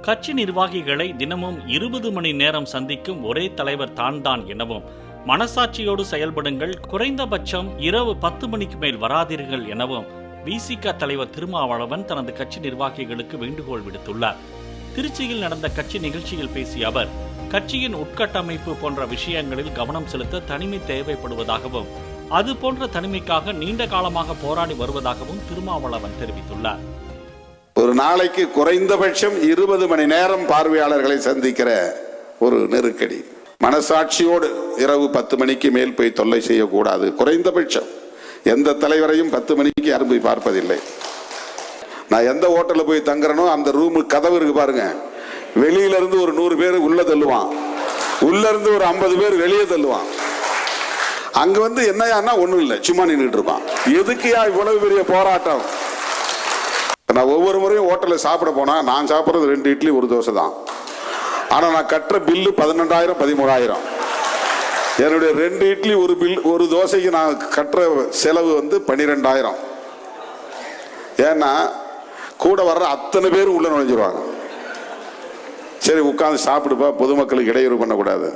கட்சி நிர்வாகிகளை தினமும் 20 மணி நேரம் சந்திக்கும் ஒரே தலைவர் தான் எனவும், மனசாட்சியோடு செயல்படுங்கள், குறைந்தபட்சம் இரவு 10 மணிக்கு மேல் வராதீர்கள் எனவும் விசிக தலைவர் திருமாவளவன் தனது கட்சி நிர்வாகிகளுக்கு வேண்டுகோள் விடுத்துள்ளார். திருச்சியில் நடந்த கட்சி நிகழ்ச்சியில் பேசிய அவர், கட்சியின் உட்கட்டமைப்பு போன்ற விஷயங்களில் கவனம் செலுத்த தனிமை தேவைப்படுவதாகவும், அது போன்ற தனிமைக்காக நீண்ட காலமாக போராடி வருவதாகவும் திருமாவளவன் தெரிவித்துள்ளார். ஒரு நாளைக்கு குறைந்தபட்சம் 20 மணி நேரம் பார்வையாளர்களை சந்திக்கிற ஒரு நெருக்கடி. மனசாட்சியோடு இரவு 10 மணிக்கு மேல் போய் தொல்லை செய்யக்கூடாது. குறைந்தபட்சம் எந்த தலைவரையும் 10 மணிக்கு யாரும் போய் பார்ப்பதில்லை. நான் எந்த ஹோட்டலில் போய் தங்குறனோ அந்த ரூமு கதவு இருக்கு பாருங்க, வெளியில இருந்து ஒரு 100 பேர் உள்ள தள்ளுவான், உள்ள இருந்து ஒரு 50 பேர் வெளியே தள்ளுவான். அங்க வந்து என்னையான்னா ஒண்ணும் இல்லை, சும்மா நின்றுட்டு இருப்பான். எதுக்குயா இவ்வளவு பெரிய போராட்டம்? நான் ஒவ்வொரு முறையும் ஹோட்டலில் சாப்பிட போனா நான் சாப்பிட்றது 2 இட்லி 1 தோசை தான். ஆனா நான் கட்டுற பில்லு 12,000 13,000. என்னுடைய 2 இட்லி 1 தோசைக்கு நான் கட்டுற செலவு வந்து 12,000. ஏன்னா கூட வர்ற அத்தனை பேரும் உள்ள நுழைஞ்சிருவாங்க. சரி உட்காந்து சாப்பிடுப்பா, பொதுமக்களுக்கு இடையூறு பண்ணக்கூடாது.